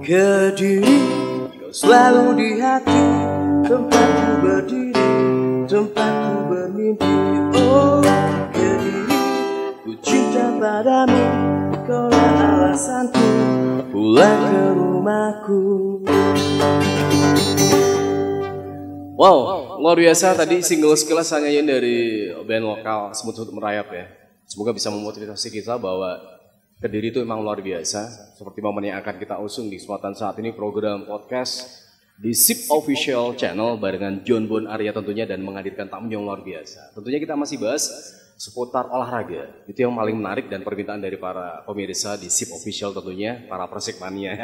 Kediri, kau selalu di hati, tempatku berdiri, tempatku bermimpi. Oh Kediri, ku cinta padamu, kaulah alasanku pulang ke rumahku. Wow, luar biasa tadi single sekilas nyanyiin dari band lokal Semut Semut Merayap ya. Semoga bisa memotivasi kita bahwa Kediri itu emang luar biasa, seperti momen yang akan kita usung di kesempatan saat ini program podcast di SIP Official Channel barengan John Bon Arya tentunya dan menghadirkan tamu yang luar biasa. Tentunya kita masih bahas seputar olahraga, itu yang paling menarik dan permintaan dari para pemirsa di SIP Official tentunya, para Persikmania.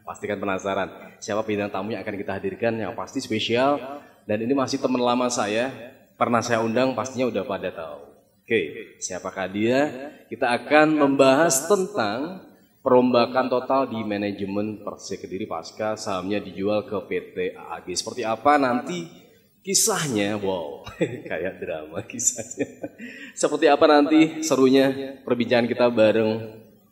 Pastikan penasaran siapa bintang tamu yang akan kita hadirkan yang pasti spesial dan ini masih teman lama saya, pernah saya undang pastinya udah pada tahu. Oke, siapakah dia? Kita akan membahas tentang perombakan total di manajemen Persik Kediri pasca sahamnya dijual ke PT AAG. Seperti apa nanti kisahnya? Wow, kayak drama kisahnya. Seperti apa nanti serunya perbincangan kita bareng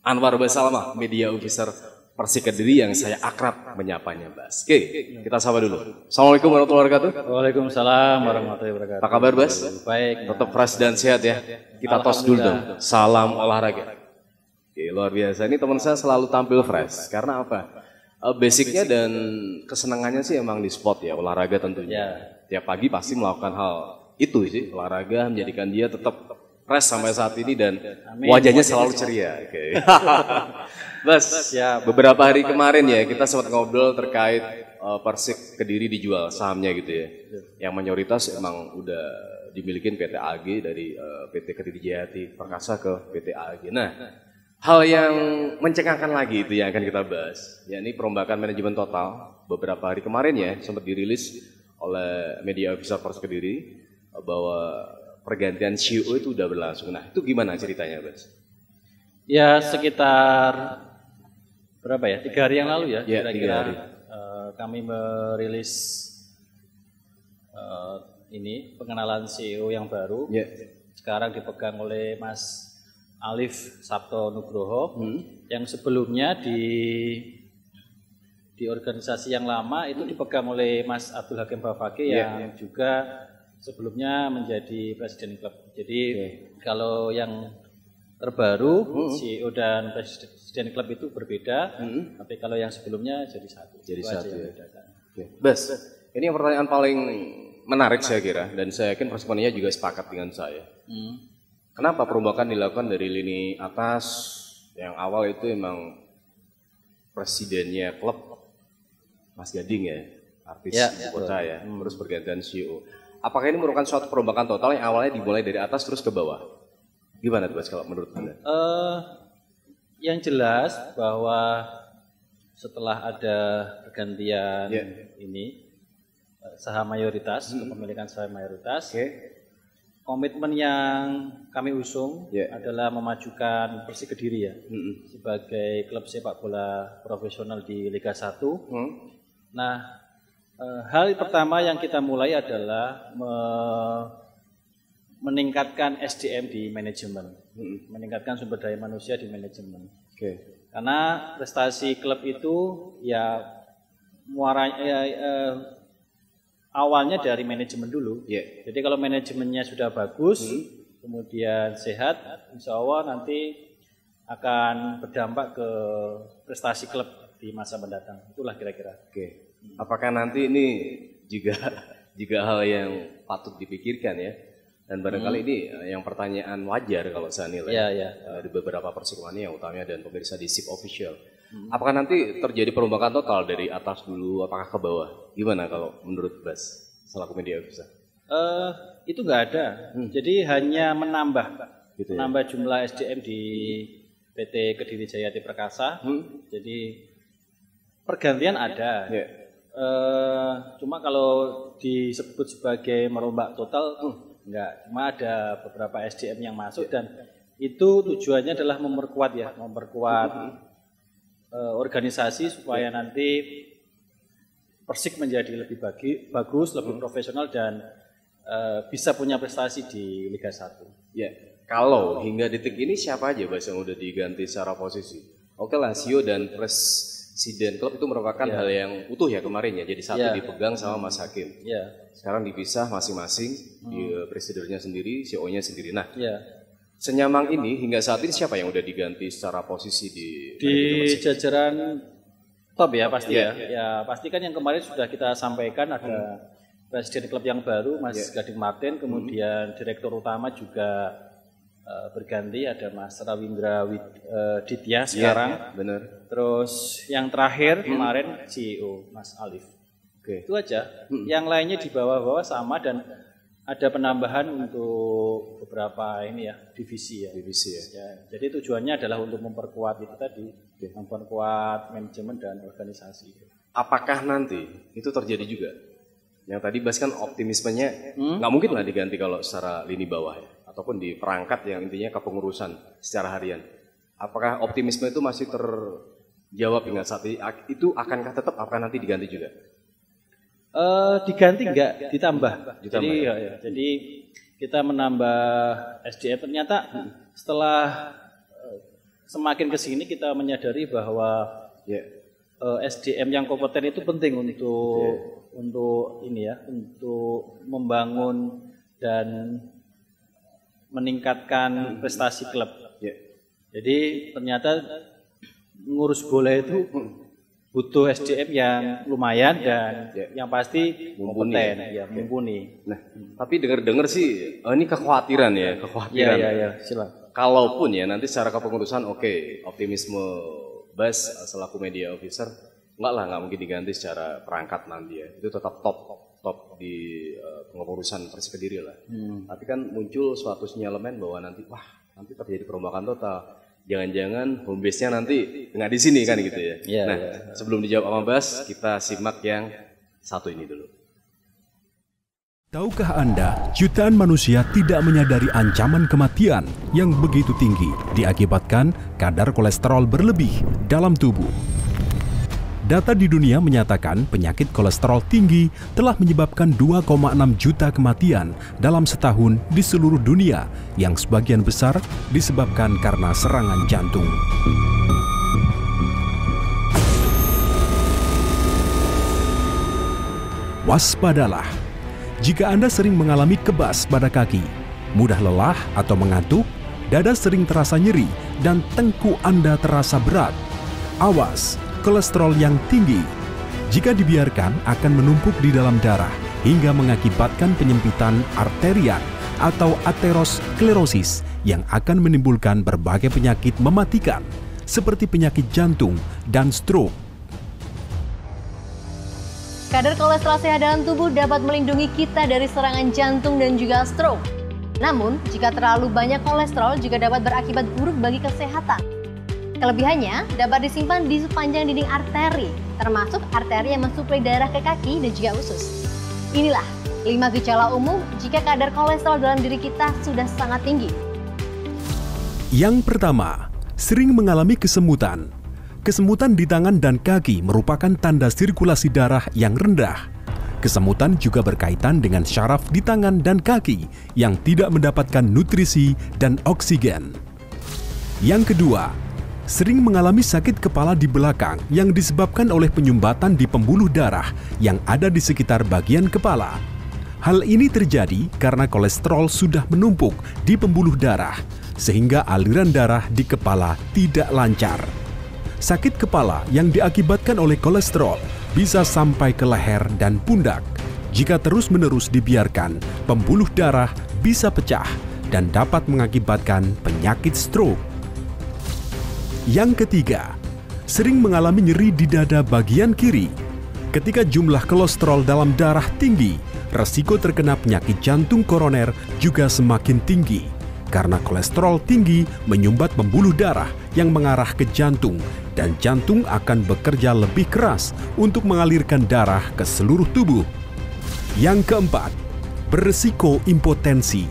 Anwar Basalama, Media Officer Persik Kediri yang saya akrab menyapanya, Bas. Oke, kita sapa dulu. Assalamualaikum warahmatullahi wabarakatuh. Waalaikumsalam warahmatullahi wabarakatuh. Apa kabar, Bas? Baik. Tetap fresh dan sehat ya. Kita tos dulu dong. Salam olahraga. Oke, luar biasa. Ini teman saya selalu tampil fresh. Karena apa? Basicnya dan kesenangannya sih emang di sport ya, olahraga tentunya. Tiap pagi pasti melakukan hal itu sih, olahraga menjadikan dia tetap fresh sampai saat ini dan wajahnya selalu ceria. Oke. Bas, ya beberapa hari kemarin ya kita sempat ngobrol terkait Persik Kediri dijual sahamnya gitu ya. Yang mayoritas emang udah dimiliki PT AG dari PT Kediri Jayati Perkasa ke PT AG. Nah, hal yang mencengangkan lagi itu yang akan kita bahas, yakni perombakan manajemen total beberapa hari kemarin ya sempat dirilis oleh Media Officer Persik Kediri bahwa pergantian CEO itu udah berlangsung. Nah, itu gimana ceritanya, Bas? Ya sekitar berapa ya? 3 hari yang lalu ya, kira-kira kami merilis ini pengenalan CEO yang baru. Sekarang dipegang oleh Mas Alif Sabto Nugroho yang sebelumnya di organisasi yang lama itu dipegang oleh Mas Abdul Hakim Bafaki yang juga sebelumnya menjadi presiden klub. Jadi kalau yang terbaru CEO dan presiden klub itu berbeda, tapi kalau yang sebelumnya jadi satu. Jadi satu ya. Bas, ini yang pertanyaan paling menarik saya kira dan saya yakin Persikmania juga sepakat dengan saya. Kenapa perombakan dilakukan dari lini atas yang awal itu emang presidennya klub Mas Gading ya, artis ibu kota ya, terus bergantian CEO. Apakah ini merupakan suatu perombakan total yang awalnya dimulai dari atas terus ke bawah? Gimana tuh Mas kalau menurut Anda? Yang jelas bahwa setelah ada pergantian ini saham mayoritas, kepemilikan saham mayoritas, komitmen yang kami usung adalah memajukan Persik Kediri ya sebagai klub sepak bola profesional di Liga 1. Nah, hal pertama yang kita mulai adalah meningkatkan SDM di manajemen, meningkatkan sumber daya manusia di manajemen. Karena prestasi klub itu ya awalnya dari manajemen dulu. Jadi kalau manajemennya sudah bagus, kemudian sehat, insya Allah nanti akan berdampak ke prestasi klub di masa mendatang. Itulah kira-kira. Apakah nanti ini juga hal yang patut dipikirkan ya? Dan barangkali ini yang pertanyaan wajar kalau saya nilai di beberapa Persikmania utamanya dan pemirsa di SIP Official. Apakah nanti terjadi perombakan total dari atas dulu, apakah ke bawah? Gimana kalau menurut Bas selaku Media Officer? Itu nggak ada. Jadi hanya menambah jumlah SDM di PT Kediri Jayati Perkasa. Jadi pergantian ada. Cuma kalau disebut sebagai merombak total enggak. Cuma ada beberapa SDM yang masuk dan itu tujuannya adalah memperkuat organisasi supaya nanti Persik menjadi lebih bagus, lebih profesional dan bisa punya prestasi di Liga 1. Ya, kalau hingga detik ini siapa aja Bas yang udah diganti secara posisi? Oke lah, CEO dan presiden klub itu merupakan hal yang utuh ya kemarin ya. Jadi satu dipegang sama Mas Hakim. Sekarang dipisah masing-masing, presidennya sendiri, CEO-nya sendiri. Nah, senyamang ini hingga saat ini siapa yang udah diganti secara posisi di jajaran top ya pasti ya pasti kan yang kemarin sudah kita sampaikan ada presiden klub yang baru Mas Gading Martin, kemudian direktur utama juga berganti ada Mas Rawindra Ditya sekarang. Benar. Terus yang terakhir kemarin CEO Mas Alif. Itu aja. Yang lainnya di bawah-bawah sama dan ada penambahan untuk beberapa divisi ya. Jadi tujuannya adalah untuk memperkuat itu tadi, memperkuat manajemen dan organisasi. Apakah nanti itu terjadi juga? Yang tadi Bas kan optimismenya nggak mungkin lah diganti kalau secara lini bawah ya, ataupun di perangkat yang intinya kepengurusan secara harian. Apakah optimisme itu masih terjawab hingga saat ini? Itu akankah tetap nanti diganti juga? Diganti enggak, ditambah. Jadi kita menambah SDM ternyata setelah semakin ke sini kita menyadari bahwa SDM yang kompeten itu penting untuk membangun dan meningkatkan prestasi klub. Jadi ternyata ngurus bola itu butuh SDM yang lumayan dan yang pasti kompeten, mumpuni. Nah, tapi dengar sih ini kekhawatiran ya. Silakan. Kalaupun ya nanti secara kepengurusan optimisme Bas selaku media officer nggak mungkin diganti secara perangkat nanti ya. Itu tetap top di pengurusan Persik Kediri lah. Tapi kan muncul suatu sinyalemen bahwa nanti terjadi perombakan total. Jangan-jangan home base-nya nanti nggak di sini kan gitu ya. Sebelum dijawab sama Bas, kita simak yang satu ini dulu. Tahukah Anda, jutaan manusia tidak menyadari ancaman kematian yang begitu tinggi diakibatkan kadar kolesterol berlebih dalam tubuh. Data di dunia menyatakan penyakit kolesterol tinggi telah menyebabkan 2,6 juta kematian dalam setahun di seluruh dunia yang sebagian besar disebabkan karena serangan jantung. Waspadalah, jika Anda sering mengalami kebas pada kaki, mudah lelah atau mengantuk, dada sering terasa nyeri, dan tengkuk Anda terasa berat. Awas! Kolesterol yang tinggi, jika dibiarkan akan menumpuk di dalam darah hingga mengakibatkan penyempitan arterian atau aterosklerosis yang akan menimbulkan berbagai penyakit mematikan seperti penyakit jantung dan stroke. Kadar kolesterol sehat dalam tubuh dapat melindungi kita dari serangan jantung dan juga stroke. Namun, jika terlalu banyak kolesterol juga dapat berakibat buruk bagi kesehatan. Kelebihannya dapat disimpan di sepanjang dinding arteri, termasuk arteri yang mensuplai darah ke kaki dan juga usus. Inilah 5 gejala umum jika kadar kolesterol dalam diri kita sudah sangat tinggi. Yang pertama, sering mengalami kesemutan. Kesemutan di tangan dan kaki merupakan tanda sirkulasi darah yang rendah. Kesemutan juga berkaitan dengan syaraf di tangan dan kaki yang tidak mendapatkan nutrisi dan oksigen. Yang kedua, sering mengalami sakit kepala di belakang yang disebabkan oleh penyumbatan di pembuluh darah yang ada di sekitar bagian kepala. Hal ini terjadi karena kolesterol sudah menumpuk di pembuluh darah, sehingga aliran darah di kepala tidak lancar. Sakit kepala yang diakibatkan oleh kolesterol bisa sampai ke leher dan pundak. Jika terus-menerus dibiarkan, pembuluh darah bisa pecah dan dapat mengakibatkan penyakit stroke. Yang ketiga, sering mengalami nyeri di dada bagian kiri. Ketika jumlah kolesterol dalam darah tinggi, resiko terkena penyakit jantung koroner juga semakin tinggi. Karena kolesterol tinggi menyumbat pembuluh darah yang mengarah ke jantung dan jantung akan bekerja lebih keras untuk mengalirkan darah ke seluruh tubuh. Yang keempat, berisiko impotensi.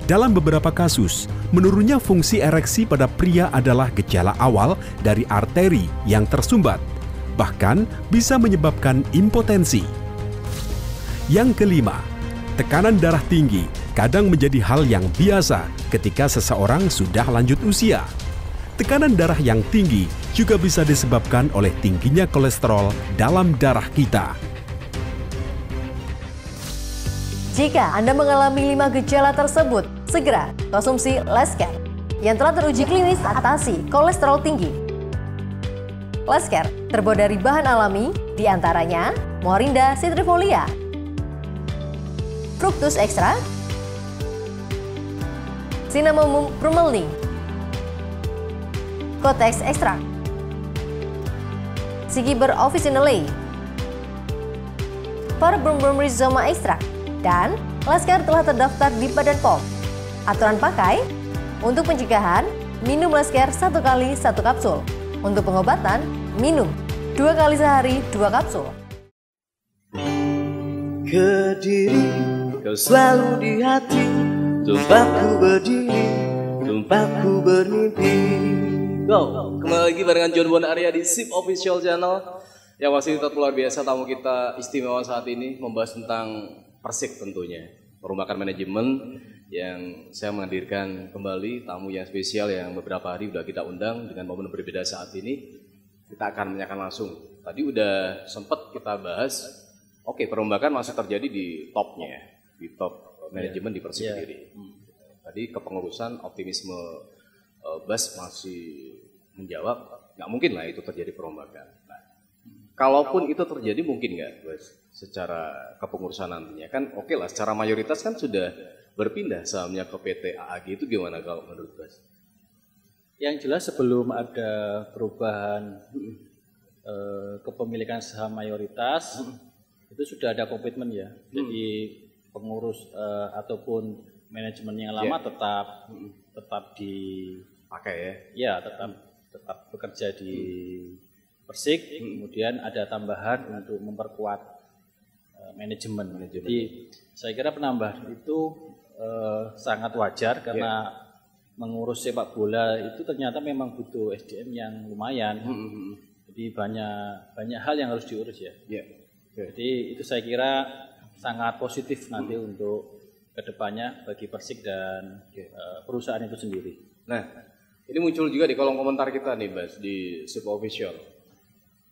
Dalam beberapa kasus, menurunnya fungsi ereksi pada pria adalah gejala awal dari arteri yang tersumbat, bahkan bisa menyebabkan impotensi. Yang kelima, tekanan darah tinggi kadang menjadi hal yang biasa ketika seseorang sudah lanjut usia. Tekanan darah yang tinggi juga bisa disebabkan oleh tingginya kolesterol dalam darah kita. Jika Anda mengalami 5 gejala tersebut, segera konsumsi Lescare yang telah teruji klinis atasi kolesterol tinggi. Lescare terbuat dari bahan alami, diantaranya Morinda citrifolia, Fructus extra, Cinnamomum brummelii, Kotex extract, Sigiber officinale, Parabrum rhizoma extract, dan Lescare telah terdaftar di Badan POM. Aturan pakai, untuk pencegahan, minum Lescare 1 kali 1 kapsul. Untuk pengobatan, minum 2 kali sehari 2 kapsul. Kediri, kau selalu di hati, tempatku berdiri, tempatku bermimpi. Go, kembali lagi barengan John Bon Arya di SIP Official Channel. Yang masih tetap luar biasa, tamu kita istimewa saat ini membahas tentang Persik tentunya, perombakan manajemen, yang saya menghadirkan kembali tamu yang spesial yang beberapa hari sudah kita undang dengan momen berbeda saat ini. Kita akan menanyakan langsung. Tadi udah sempat kita bahas, oke, perombakan masih terjadi di topnya, di top manajemen di Persik sendiri. Tadi kepengurusan optimisme Bas masih menjawab, nggak mungkin lah itu terjadi perombakan. Nah, kalaupun itu terjadi mungkin nggak, Bas? Secara kepengurusan nantinya kan oke lah, secara mayoritas kan sudah berpindah sahamnya ke PT AAG, itu gimana kalau menurut Bas? Yang jelas sebelum ada perubahan kepemilikan saham mayoritas itu sudah ada komitmen ya. Jadi pengurus ataupun manajemen yang lama tetap dipakai ya. Ya, tetap bekerja di Persik. Kemudian ada tambahan untuk memperkuat manajemen. Jadi saya kira penambahan itu sangat wajar karena mengurus sepak bola itu ternyata memang butuh SDM yang lumayan. Jadi banyak hal yang harus diurus ya. Jadi itu saya kira sangat positif nanti untuk kedepannya bagi Persik dan perusahaan itu sendiri. Nah, ini muncul juga di kolom komentar kita nih, Bas, di SIP Official.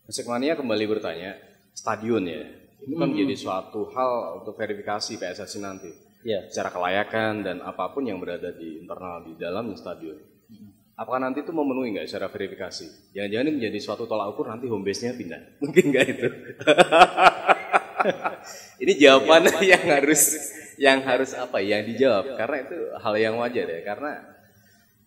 Persikmania kembali bertanya, stadion ya, itu kan menjadi suatu hal untuk verifikasi PSSI nanti. Secara kelayakan dan apapun yang berada di internal di dalam stadion. Apakah nanti itu memenuhi nggak secara verifikasi? Jangan-jangan ini menjadi suatu tolak ukur nanti home base-nya pindah. Mungkin nggak itu? Ini jawaban yang harus apa? Yang dijawab. Karena itu hal yang wajar ya. Karena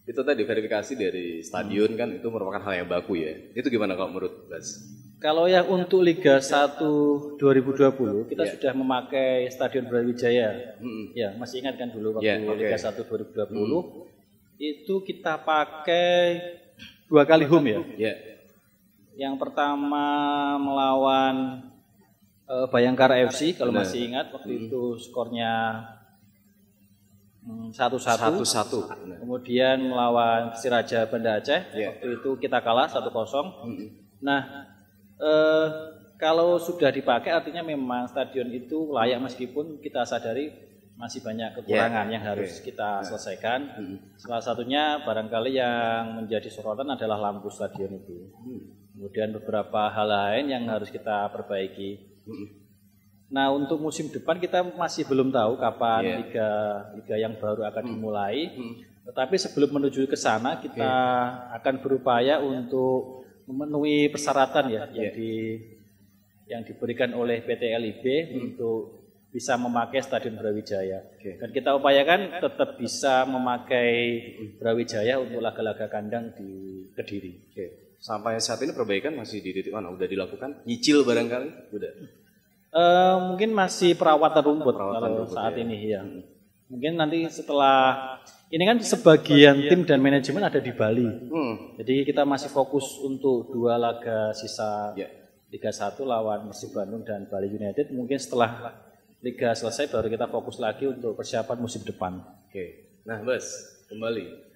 itu tadi verifikasi dari stadion kan itu merupakan hal yang baku ya. Itu gimana kalau menurut Bas? Kalau yang untuk Liga 1 2020 kita sudah memakai Stadion Brawijaya. Ya, masih ingat kan dulu waktu Liga 1 2020 itu kita pakai 2 kali home ya. Yang pertama melawan Bayangkara FC kalau masih ingat waktu itu skornya 1-1. Kemudian melawan Persiraja Banda Aceh waktu itu kita kalah 1-0. Nah, kalau sudah dipakai artinya memang stadion itu layak meskipun kita sadari masih banyak kekurangan yang harus kita selesaikan. Salah satunya barangkali yang menjadi sorotan adalah lampu stadion itu. Kemudian beberapa hal lain yang harus kita perbaiki. Nah, untuk musim depan kita masih belum tahu kapan liga yang baru akan dimulai. Tetapi sebelum menuju ke sana kita akan berupaya untuk memenuhi persyaratan yang diberikan oleh PT LIB untuk bisa memakai Stadion Brawijaya. Dan kita upayakan tetap bisa memakai Brawijaya untuk laga-laga kandang di Kediri. Sampai saat ini perbaikan masih di titik mana? Udah dilakukan? Nyicil barangkali? Udah. Mungkin masih perawatan rumput kalau saat ini ya. Mungkin nanti setelah ini kan sebagian tim dan manajemen ada di Bali. Jadi kita masih fokus untuk 2 laga sisa Liga 1 lawan Persib Bandung dan Bali United. Mungkin setelah Liga selesai baru kita fokus lagi untuk persiapan musim depan. Oke. Nah, Bas, kembali.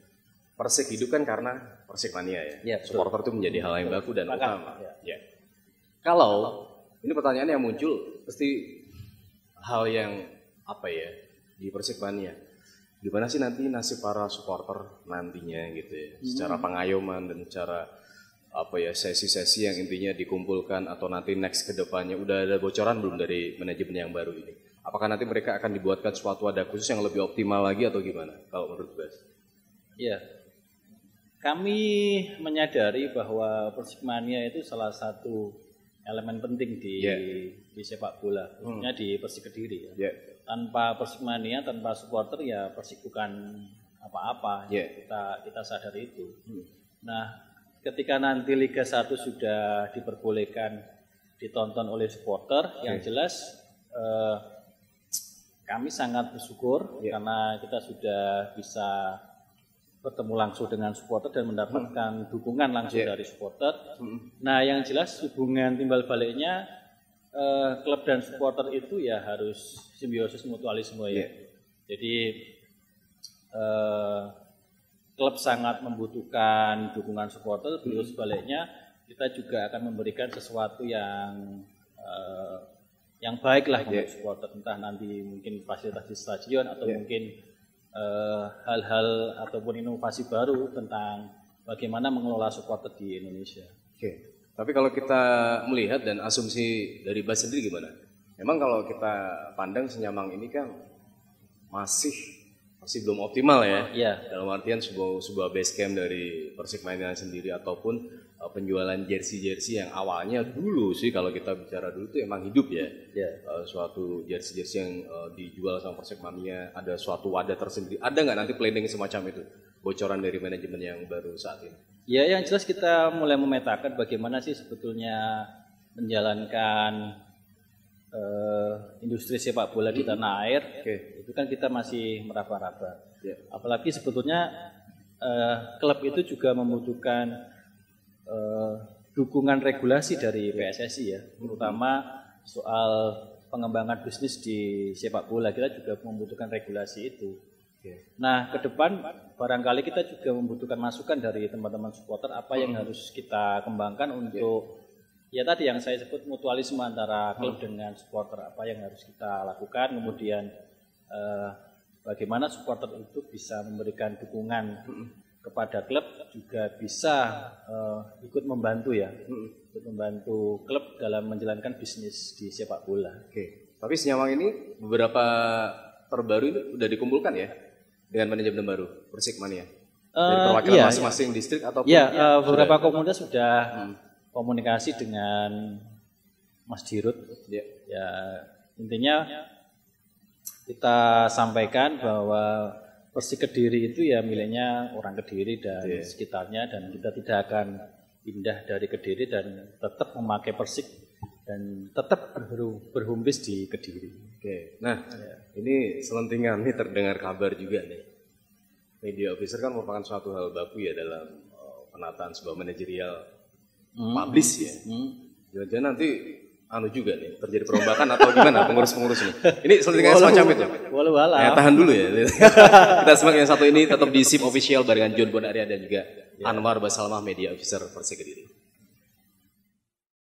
Persik hidup kan karena Persikmania ya. Supporter itu menjadi hal yang baku dan utama. Ya. Kalau ini pertanyaan yang muncul pasti hal yang apa ya di Persikmania. Gimana sih nanti nasib para supporter nantinya gitu ya, secara pengayoman dan secara apa ya sesi-sesi yang intinya dikumpulkan atau nanti next ke depannya udah ada bocoran belum dari manajemen yang baru ini? Apakah nanti mereka akan dibuatkan suatu wadah khusus yang lebih optimal lagi atau gimana kalau menurut Bas? Iya, kami menyadari bahwa Persikmania itu salah satu elemen penting di sepak bola, khususnya di Persik Kediri. Tanpa Persikmania, tanpa supporter ya Persik bukan apa-apa. Kita sadar itu. Nah, ketika nanti Liga 1 sudah diperbolehkan ditonton oleh supporter, yang jelas kami sangat bersyukur karena kita sudah bisa bertemu langsung dengan supporter dan mendapatkan dukungan langsung dari supporter. Nah, yang jelas hubungan timbal baliknya klub dan supporter itu ya harus simbiosis mutualisme ya. Jadi klub sangat membutuhkan dukungan supporter, terus sebaliknya kita juga akan memberikan sesuatu yang baik lah untuk supporter, entah nanti mungkin fasilitas di stadion atau mungkin hal-hal ataupun inovasi baru tentang bagaimana mengelola supporter di Indonesia. Tapi kalau kita melihat dan asumsi dari Bas sendiri gimana? Memang kalau kita pandang Senyamang ini kan masih belum optimal ya. Dalam artian sebuah base camp dari Persikmania sendiri ataupun penjualan jersey-jersey yang awalnya dulu sih kalau kita bicara dulu itu emang hidup ya. Suatu jersey-jersey yang dijual sama Persikmania ada suatu wadah tersendiri. Ada nggak nanti planning semacam itu? Bocoran dari manajemen yang baru saat ini? Ya, yang jelas kita mulai memetakan bagaimana sih sebetulnya menjalankan industri sepak bola di tanah air. Itu kan kita masih meraba-raba. Apalagi sebetulnya klub itu juga membutuhkan dukungan regulasi dari PSSI ya, terutama soal pengembangan bisnis di sepak bola. Kita juga membutuhkan regulasi itu. Nah, ke depan barangkali kita juga membutuhkan masukan dari teman-teman supporter apa yang harus kita kembangkan untuk ya tadi yang saya sebut mutualisme antara klub dengan supporter, apa yang harus kita lakukan, kemudian bagaimana supporter itu bisa memberikan dukungan kepada klub, juga bisa ikut membantu ya, ikut membantu klub dalam menjalankan bisnis di sepak bola. Tapi Senyamang ini beberapa terbaru itu udah dikumpulkan ya dengan manajemen baru Persikmania dari perwakilan masing-masing distrik ataupun beberapa komunitas sudah komunikasi dengan Mas Dirut. Ya intinya kita sampaikan bahwa Persik Kediri itu ya miliknya orang Kediri dan sekitarnya, dan kita tidak akan pindah dari Kediri dan tetap memakai Persik dan tetap berhombis di Kediri. Nah, ini selentingan nih terdengar kabar juga nih. Media officer kan merupakan suatu hal baku ya dalam penataan sebuah manajerial publish ya. Jangan-jangan nanti juga nih terjadi perombakan atau gimana pengurus-pengurus ini. Ini selentingan semacam itu. Ya, tahan dulu ya. Kita simak yang satu ini tetap di SIP official barengan John Bonaria dan juga Anwar Basalmah, media officer Persik Kediri.